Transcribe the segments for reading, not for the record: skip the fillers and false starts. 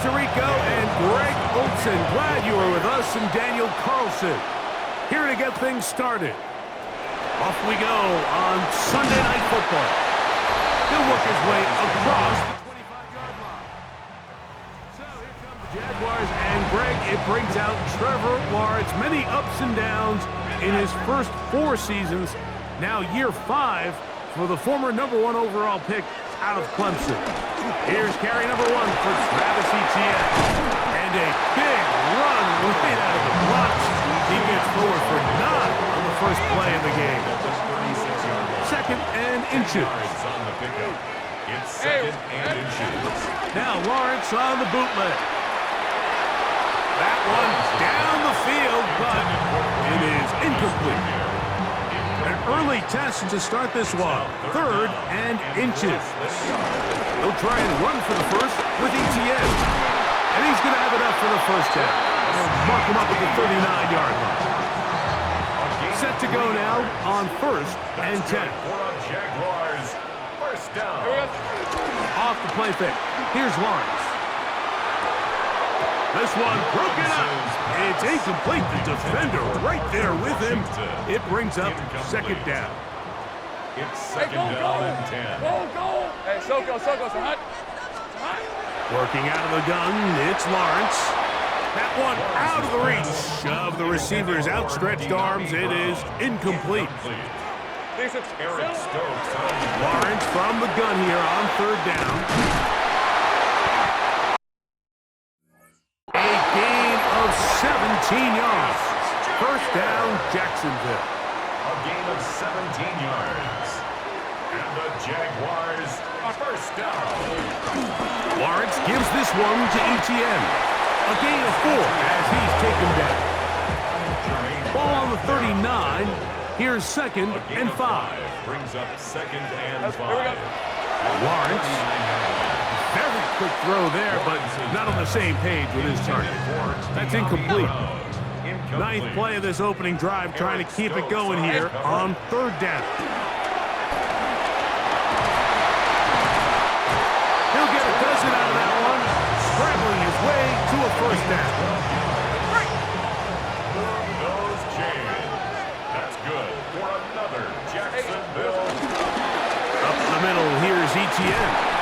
Tirico and Greg Olson. Glad you were with us, and Daniel Carlson here to get things started. Off we go on Sunday Night Football. He'll work his way across the 25-yard line. So here come the Jaguars, and Greg, it brings out Trevor Lawrence. Many ups and downs in his first 4 seasons. Now year 5 for the former #1 overall pick out of Clemson. Here's carry number 1 for Travis Etienne. And a big run right out of the blocks. He gets forward for 9 on the first play of the game. Second and inches. It's second and inches. Now Lawrence on the bootleg. That one down the field, but it is incomplete. An early test to start this one. Third and inches. They'll try and run for the first with Etienne. And he's going to have enough for the first down. They'll mark him up at the 39-yard line. Set to go now on first and 10. Jaguars, first down. Off the play fake. Here's Lawrence. This one broken up. It's incomplete. The defender right there with him. It brings up second down. It's second down and 10. Go. Hey, Soko, hot. Working out of the gun, it's Lawrence. That one out of the reach of the receiver's outstretched arms. It is incomplete. Eric Stokes. Lawrence from the gun here on third down. A gain of 17 yards. First down, Jacksonville. A gain of 17 yards. And the Jaguars are first down. Lawrence gives this one to Etienne. A gain of 4 as he's taken down. Ball on the 39. Here's second and 5. Brings up second and 5. Lawrence. Very quick throw there, but not on the same page with his target. That's incomplete. Ninth play of this opening drive, trying to keep it going here on third down. He'll get a dozen out of that one, scrambling his way to a first down. Those chains. That's good for another Jacksonville. Up the middle, here's Etienne.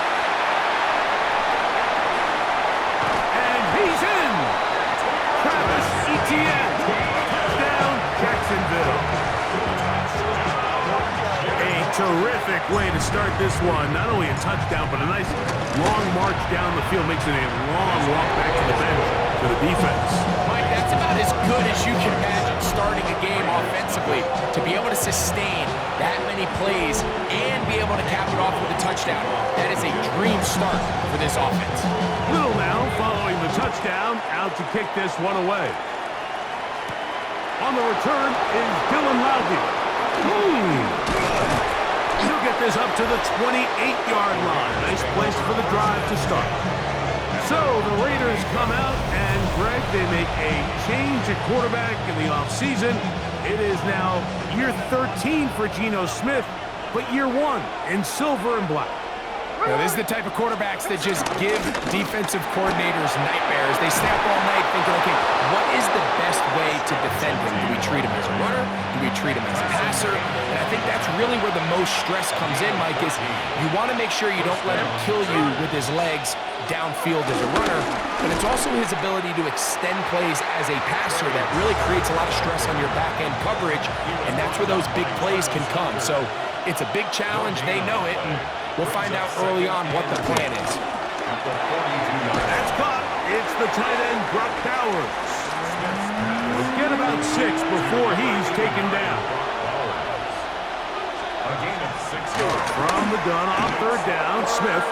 And he's in. Travis Etienne. Touchdown, Jacksonville. A terrific way to start this one. Not only a touchdown, but a nice long march down the field. Makes it a long walk back to the bench for the defense. Mike, that's about as good as you can imagine starting a game offensively. To be able to sustain that many plays and be able to cap it off with a touchdown. That is a dream start for this offense. Little now following the touchdown, out to kick this one away. On the return is Dylan Loudby. He'll get this up to the 28-yard line. Nice place for the drive to start. So the Raiders come out, and Greg, they make a change at quarterback in the offseason. It is now year 13 for Geno Smith, but year 1 in silver and black. Now, this is the type of quarterbacks that just give defensive coordinators nightmares. They stay up all night thinking, okay, what is the best way to defend him? Do we treat him as a runner? Do we treat him as a passer? And I think that's really where the most stress comes in, Mike, is you want to make sure you don't let him kill you with his legs downfield as a runner, but it's also his ability to extend plays as a passer that really creates a lot of stress on your back-end coverage, and that's where those big plays can come. So it's a big challenge. They know it, and we'll find out early on what the plan is. That's caught. It's the tight end, Brock Bowers. We'll get about 6 before he's taken down. A gain of 6 yards. From the gun on third down, Smith.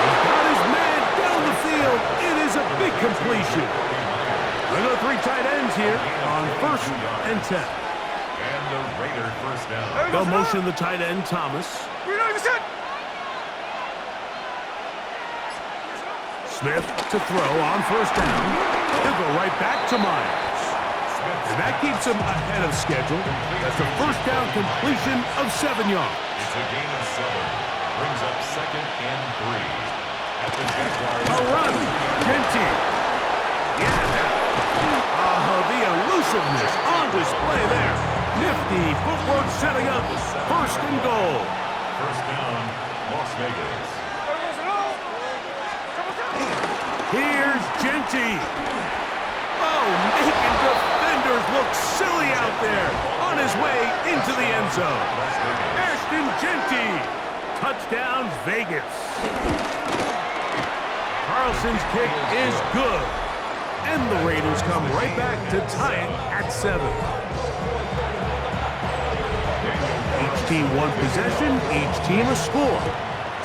He's got his man down the field. It is a big completion. There are 3 tight ends here on first and 10. And the Raider first down. They'll motion the tight end, Thomas. Smith to throw on first down. He'll go right back to Myers. And that keeps him ahead of schedule. That's a first down completion of 7 yards. It's a gain of 7. Brings up second and 3. A run. Genty. Yeah. The elusiveness on display there. Nifty footwork setting up first and goal. First down, Las Vegas. Here's Genty. Oh, making defenders look silly out there on his way into the end zone. Ashton Genty. Touchdown, Vegas. Carlson's kick is good. And the Raiders come right back to tie it at 7. Each team one possession, each team a score.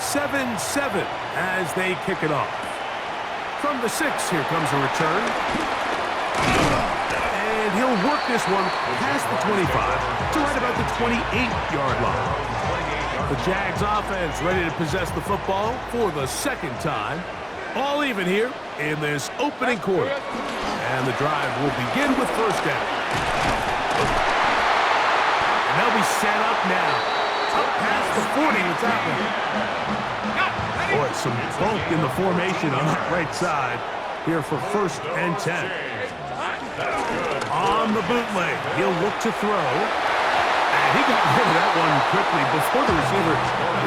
7-7 as they kick it off. From the 6, here comes a return. And he'll work this one past the 25 to right about the 28-yard line. The Jags offense ready to possess the football for the second time. All even here in this opening quarter. And the drive will begin with first down. And they'll be set up now. Up past the 40 what's happening. Boy, some bulk in the formation on that right side here for first and 10. On the bootleg, he'll look to throw. And he got rid of that one quickly before the receiver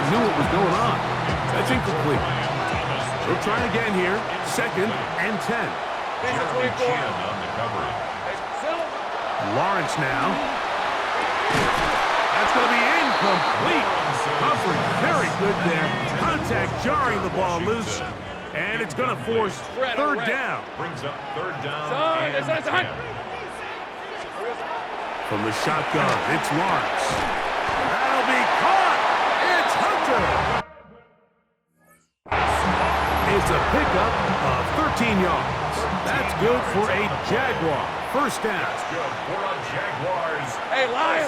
knew what was going on. That's incomplete. He'll try again here, second and 10. Lawrence now. That's going to be incomplete. Coverage very good there. Contact jarring the ball loose. And it's going to force third down. Brings up third down and 10. From the shotgun, it's Lawrence. That'll be caught. It's Hunter. It's a pickup of 13 yards. That's good for a Jaguar. First down. That's good for a Jaguars. Hey, Lion!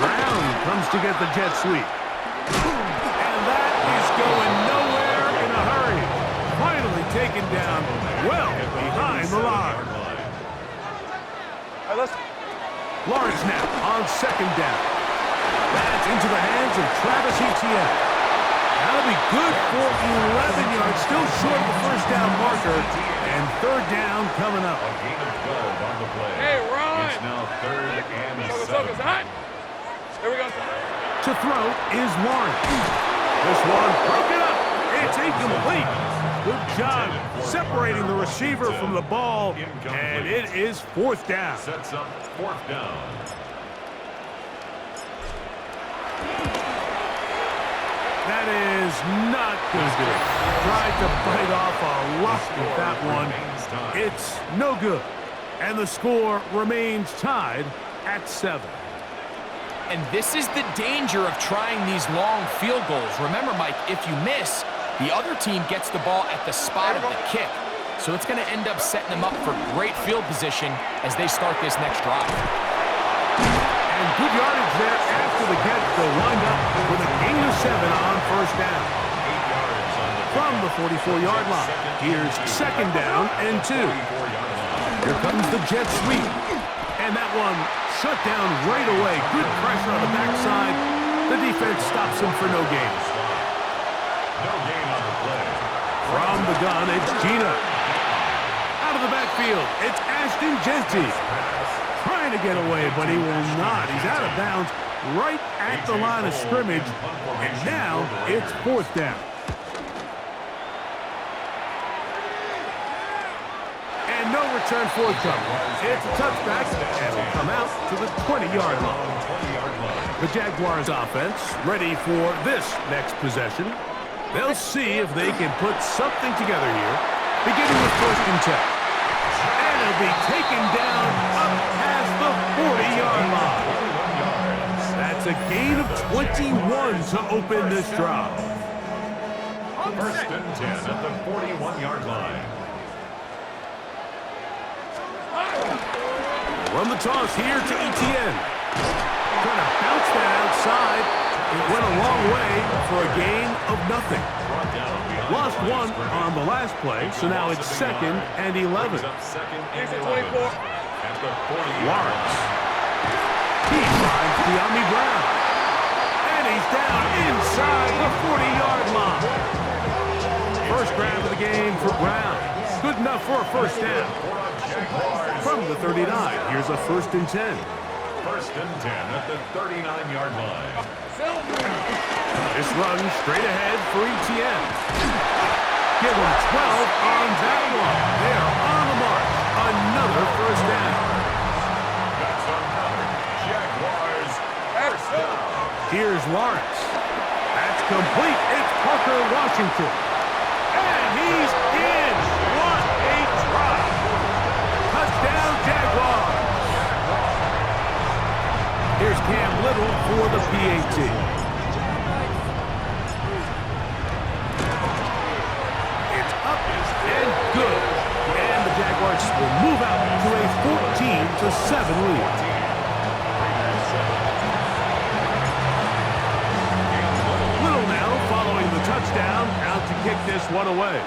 Brown comes to get the jet sweep. And that is going nowhere in a hurry. Finally taken down well behind the line. Hey, listen. Lawrence now on second down. That's into the hands of Travis Etienne. That'll be good for 11 yards. Still short of the first down marker. And third down coming up. A gain of 12 on the play. Hey, Ron! It's now third and 7. Hot. Here we go. To throw is Lawrence. This one broken up. It's incomplete. Good job separating the receiver from the ball. And it is fourth down. Sets up fourth down. That is not good. Tried to bite off a lot with that one. It's no good. And the score remains tied at 7. And this is the danger of trying these long field goals. Remember, Mike, if you miss, the other team gets the ball at the spot of the kick. So it's going to end up setting them up for great field position as they start this next drive. And good yardage there after the catch. They'll wind up with a gain of 7 on first down. From the 44-yard line, here's second down and 2. Here comes the jet sweep. And that one shut down right away. Good pressure on the backside. The defense stops him for no gain. No gain on the play. From the gun, it's Gina. Out of the backfield, it's Ashton Genty. Trying to get away, but he will not. He's out of bounds right at the line of scrimmage. And now it's fourth down. And no return forthcoming. It's a touchback, and will come out to the 20-yard line. The Jaguars offense ready for this next possession. They'll see if they can put something together here, beginning with first and 10. And it'll be taken down up past the 40-yard line. That's a gain of 21 to open this drive. First and 10 at the 41-yard line. Run the toss here to Etienne. Trying to bounce that outside. It went a long way for a gain of nothing. Lost one on the last play, so now it's second and 11. Lawrence. He finds De'Ami Brown. And he's down inside the 40-yard line. First grab of the game for Brown. Good enough for a first down. From the 39, here's a 1st and 10. 1st and 10 at the 39-yard line. This run straight ahead for ETN. Give them 12 on that one. They are on the march. Another first down. That's another Jaguars first down. Here's Lawrence. That's complete. It's Parker Washington. And he's in. What a drop. Touchdown, Jaguars. Here's Cam Little for the PAT. It's up and good. And the Jaguars will move out to a 14-7 lead. Little now following the touchdown, out to kick this one away.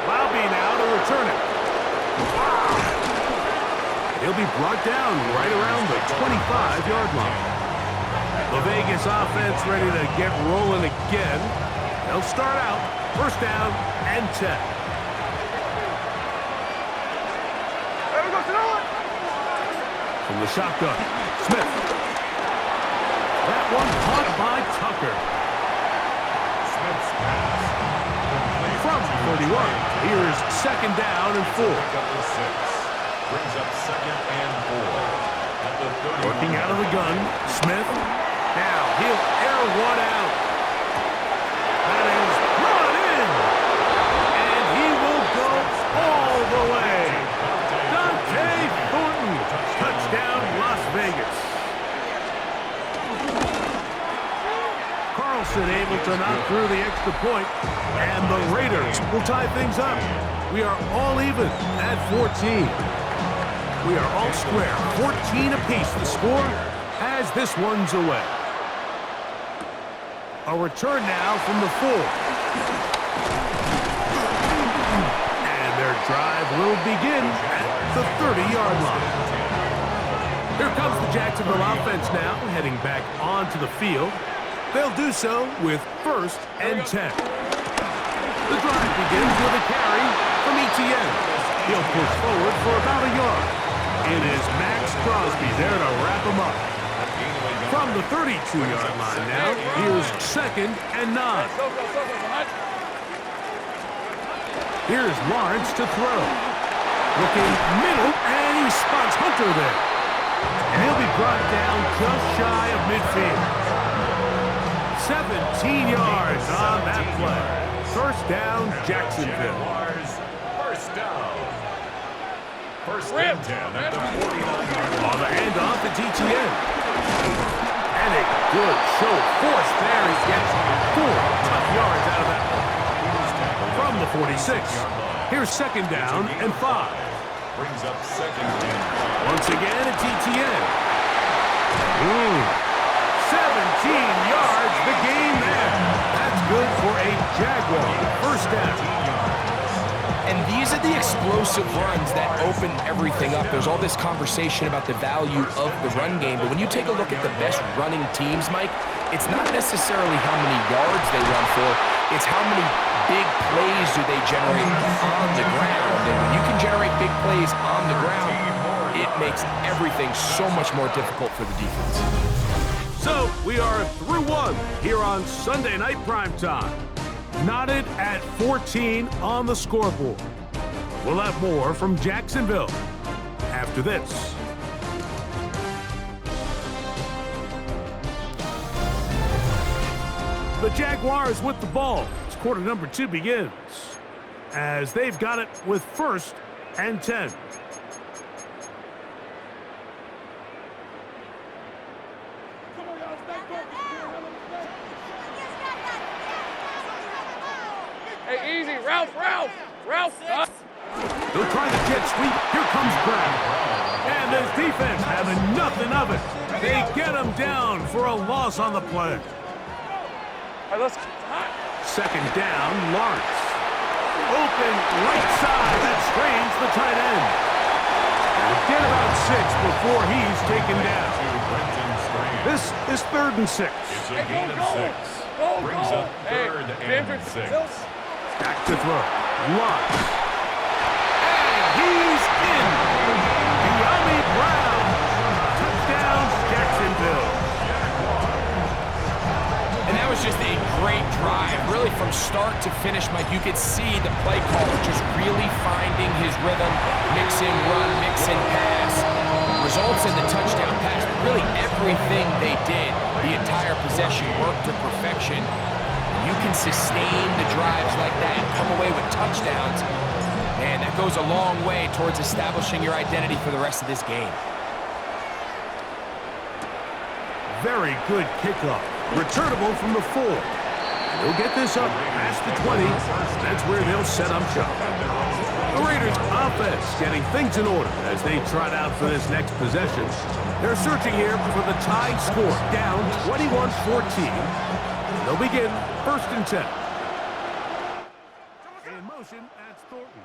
Laube now to return it. He'll be brought down right around the 25-yard line. The Vegas offense ready to get rolling again. They'll start out first down and 10. From the shotgun, Smith. That one caught by Tucker. Smith's pass. From 31, here's 2nd down and 4. Pick up the 6. Brings up 2nd and 4. At the 30. Working out of the gun, Smith. Now he'll air one out. That is brought in. And he will go all the way. Dante Thornton. Touchdown, Las Vegas. Carlson able to knock through the extra point. And the Raiders will tie things up. We are all even at 14. We are all square, 14 apiece. The score as this one's away. A return now from the 4. And their drive will begin at the 30-yard line. Here comes the Jacksonville offense now, heading back onto the field. They'll do so with 1st and 10. The drive begins with a carry from ETN. He'll push forward for about a yard. It is Max Crosby there to wrap him up. From the 32-yard line now, here's 2nd and 9. Here's Lawrence to throw. Looking middle, and he spots Hunter there. And he'll be brought down just shy of midfield. 17 yards on that play. First down, Jacksonville. First down. 1st and 10 at the 49-yard line. On the handoff to ETN. And a good show of force there. He gets 4 tough yards out of that one. From the 46, here's 2nd down and 5. Brings up 2nd and 5. Once again, it's ETN. 17 yards, the game there. That's good for a Jaguar. First down. And these are the explosive runs that open everything up. There's all this conversation about the value of the run game, but when you take a look at the best running teams, Mike, it's not necessarily how many yards they run for, it's how many big plays do they generate on the ground. And when you can generate big plays on the ground, it makes everything so much more difficult for the defense. So, we are through one here on Sunday Night Primetime. Knotted at 14 on the scoreboard. We'll have more from Jacksonville after this. The Jaguars with the ball as quarter number 2 begins, as they've got it with 1st and 10. Hey, easy. Ralph. They'll try the jet sweep. Here comes Brown. And this defense having nothing of it. They get him down for a loss on the play. Hey, let's... 2nd down, Lawrence. Open right side. That strains the tight end. He'll get about 6 before he's taken down. This is 3rd and 6. It's a gain of 6. Brings up 3rd and 6. Back to throw. Launch. And he's in. De'Ami Brown. Touchdown, Jacksonville. And that was just a great drive. Really from start to finish, Mike, you could see the play caller just really finding his rhythm. Mix and run, mix and pass. Results in the touchdown pass. Really everything they did, the entire possession worked to perfection. You can sustain the drives like that and come away with touchdowns. Man, that goes a long way towards establishing your identity for the rest of this game. Very good kickoff. Returnable from the 4. They'll get this up past the 20. That's where they'll set up shop. The Raiders offense getting things in order as they trot out for this next possession. They're searching here for the tie score, down 21-14. They'll begin 1st and 10. In motion, that's Thornton.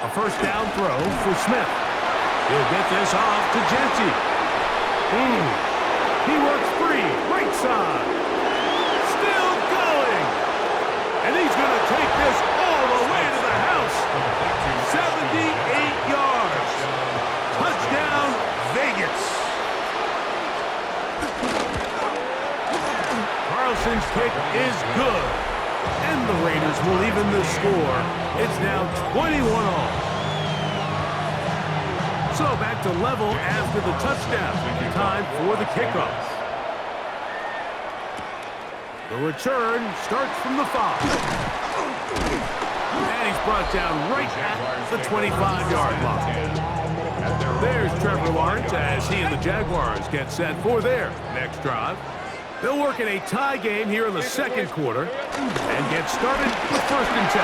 A 1st down throw for Smith. He'll get this off to Genty. He works free, right side. Still going. And he's going to take this all the way to the house. 78 yards. Touchdown, Vegas. Carlson's kick is good. And the Raiders will even the score. It's now 21-all. So back to level after the touchdown. Time for the kickoff. The return starts from the 5. And he's brought down right at the 25-yard line. There's Trevor Lawrence as he and the Jaguars get set for their next drive. They'll work in a tie game here in the 2nd quarter and get started with 1st and 10.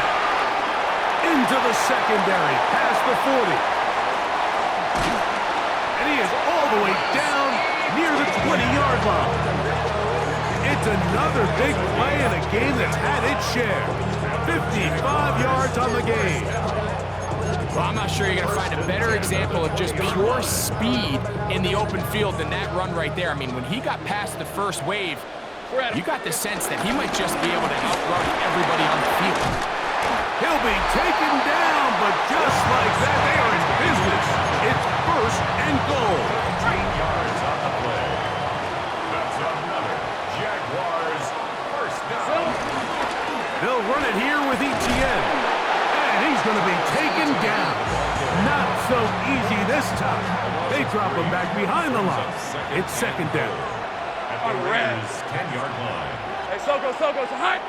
Into the secondary, past the 40. And he is all the way down near the 20-yard line. It's another big play in a game that's had its share. 55 yards on the game. Well, I'm not sure you're going to find a better example of just pure speed in the open field than that run right there. I mean, when he got past the first wave, you got the sense that he might just be able to outrun everybody on the field. He'll be taken down, but just like that, they are in business. It's 1st and goal. 13 yards on the play. That's another Jaguars 1st down. They'll run it here with Etienne. And he's going to be taken down. Not so easy this time. They drop him back behind the line. It's 2nd down. At the Raiders' 10-yard line. Hey, Soko, high.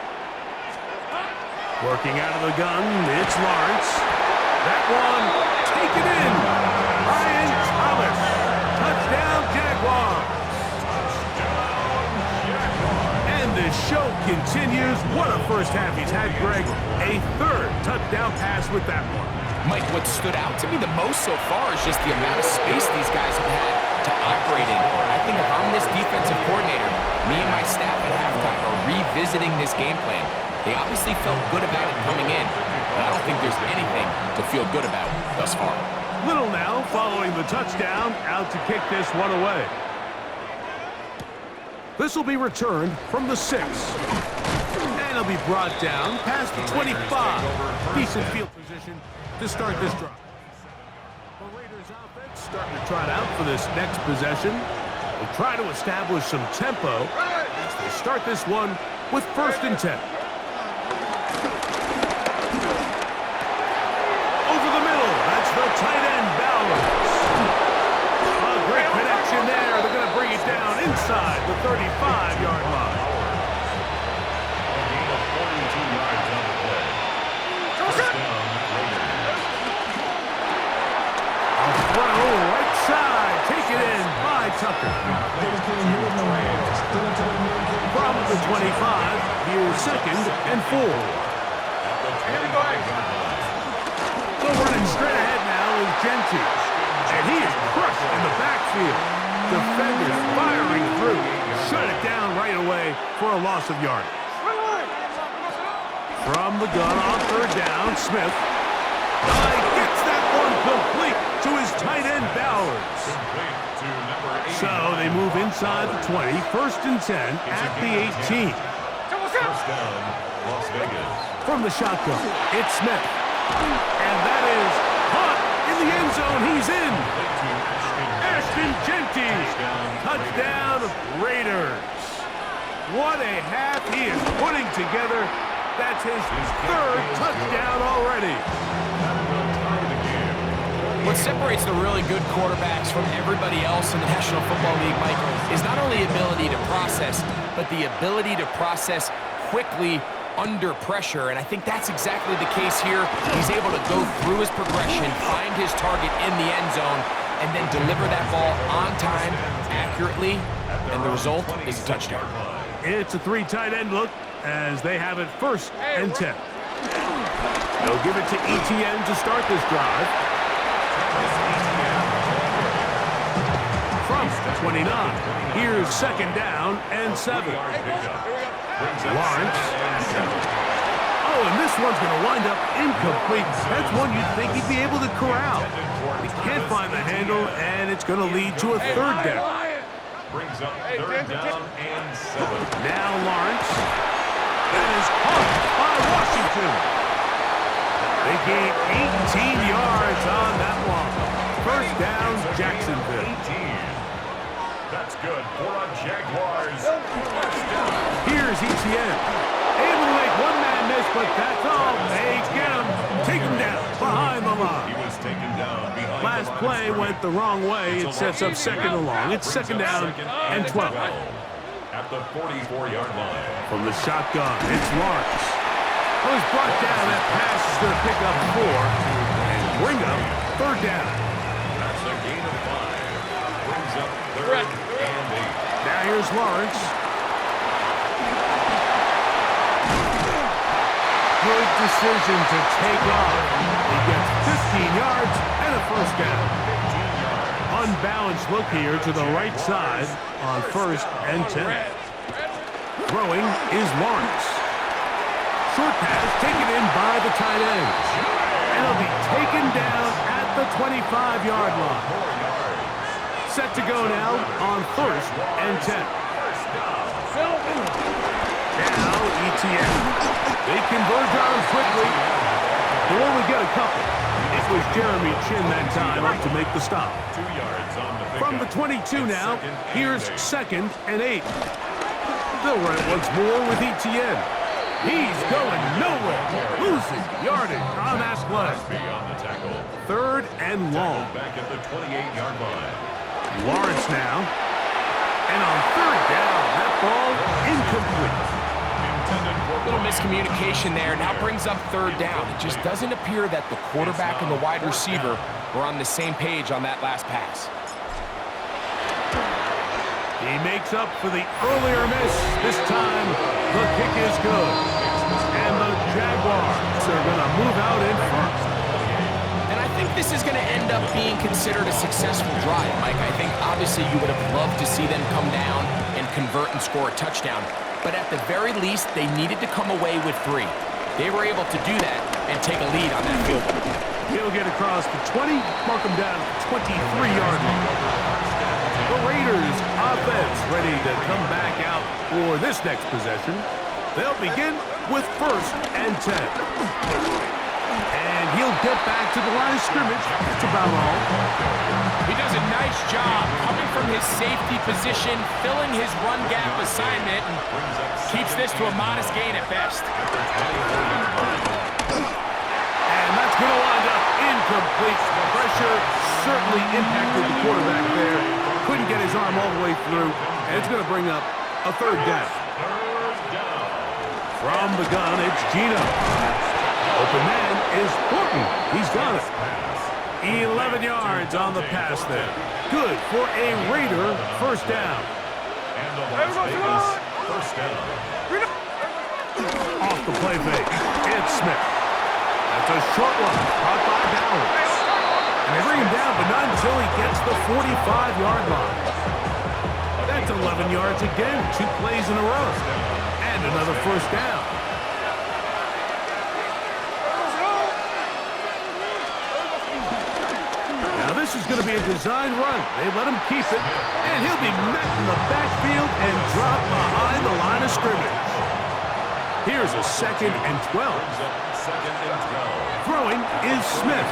Working out of the gun, it's Lawrence. That one, taken in. Ryan Thomas. Touchdown, Jaguars. And the show continues. What a first half he's had, Greg. A 3rd touchdown pass with that one. Mike, what stood out to me the most so far is just the amount of space these guys have had to operate in. I think if I'm this defensive coordinator, me and my staff at halftime are revisiting this game plan. They obviously felt good about it coming in, but I don't think there's anything to feel good about thus far. Little now following the touchdown, out to kick this one away. This will be returned from the 6. And it'll be brought down past the 25. Decent field position to start this drive. The Raiders offense starting to trot out for this next possession. They'll try to establish some tempo as they start this one with 1st and 10. Over the middle, that's the tight end, Bowers. A great connection there. They're going to bring it down inside the 35-yard line. A gain of 42 yards on the play. 1st down, Raiders. A throw right side, taken in by Tucker. From the 25, here's 2nd and 4. So running straight ahead now is Genty. And he is crushed in the backfield. Defenders firing through. Shut it down right away for a loss of yardage. From the gun on 3rd down, Smith. Gets that one complete. inside the 20, 1st and 10 at the 18. First down, Las Vegas. From the shotgun, it's Smith. And that is caught in the end zone. He's in. Ashton Genty. Touchdown, Raiders. What a half he is putting together. That's his 3rd touchdown already. What separates the really good quarterbacks from everybody else in the National Football League, Mike, is not only ability to process, but the ability to process quickly under pressure. And I think that's exactly the case here. He's able to go through his progression, find his target in the end zone, and then deliver that ball on time, accurately, and the result is a touchdown. It's a 3 tight end look as they have it 1st and 10. They'll give it to ETN to start this drive. From 29, here's 2nd down and 7. Lawrence. Oh, and this one's going to wind up incomplete. That's one you'd think he'd be able to corral. He can't find the handle, and it's going to lead to a 3rd down. Brings up 3rd down and 7. Now Lawrence. That is caught by Washington. They gain 18 yards on that one. 1st down, Jacksonville. 18. That's good for a Jaguars. First down. Here's ETN. Able to make one man miss, but that's all. They get him. Take him down behind the He line. was taken down behind Last the line play of went the wrong way. It sets up 2nd and long. It's 2nd down and 12. At the 44-yard line. From the shotgun, it's Lawrence. It was brought down. That pass is going to pick up 4 and bring up 3rd down. That's a gain of 5. Brings up 3rd and 8. Now here's Lawrence. Good decision to take off. He gets 15 yards and a 1st down. Unbalanced look here to the right side on 1st and 10. Throwing is Lawrence. Short pass taken in by the tight end. And he'll be taken down at the 25-yard line. Set to go now on 1st and 10. Now ETN. They converge on quickly. They'll only get a couple. It was Jeremy Chin that time up to make the stop. 2 yards on the pickup. From the 22 now, here's 2nd and 8. They'll run it once more with ETN. He's going nowhere. Losing yardage on that play. On the tackle. 3rd and long. Back at the 28-yard line. Lawrence now. And on 3rd down, that ball incomplete. Little miscommunication there. Now brings up 3rd down. It just doesn't appear that the quarterback and the wide receiver were on the same page on that last pass. He makes up for the earlier miss. This time, the kick is good. And the Jaguars are going to move out in front. And I think this is going to end up being considered a successful drive, Mike. I think obviously you would have loved to see them come down and convert and score a touchdown. But at the very least, they needed to come away with 3. They were able to do that and take a lead on that field goal. He'll get across the 20, mark him down at the 23-yard line. The Raiders offense ready to come back out for this next possession. They'll begin with 1st and 10. And he'll get back to the line of scrimmage. That's about all. He does a nice job coming from his safety position, filling his run gap assignment, and keeps this to a modest gain at best. And that's going to wind up incomplete. Pressure certainly impacted the quarterback there. Couldn't get his arm all the way through, and it's going to bring up a 3rd down. From the gun, it's Gino. Open man is Thornton. He's got it. 11 yards on the pass there. Good for a Raider 1st down. And the Las Vegas 1st down. Off the play fake, it's Smith. That's a short one, caught by Bowers. And they bring him down, but not until he gets the 45-yard line. That's 11 yards again, 2 plays in a row. And another 1st down. Now Now this is going to be a design run. They let him keep it, and he'll be met in the backfield and dropped behind the line of scrimmage. Here's a 2nd and 12. Throwing is Smith.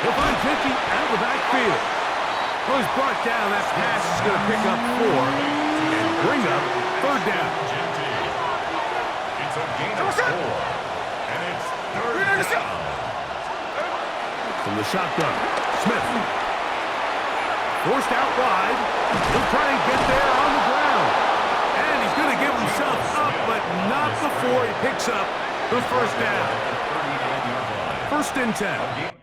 He'll find Vicky out of the backfield. Well, he's brought down. That pass is going to pick up 4 and bring up 3rd down. It's a gain of 4, and it's 3rd down. From the shotgun, Smith. Forced out wide. He'll try and get there on the ground. And he's going to give himself up, but not before he picks up the 1st down. 1st and 10.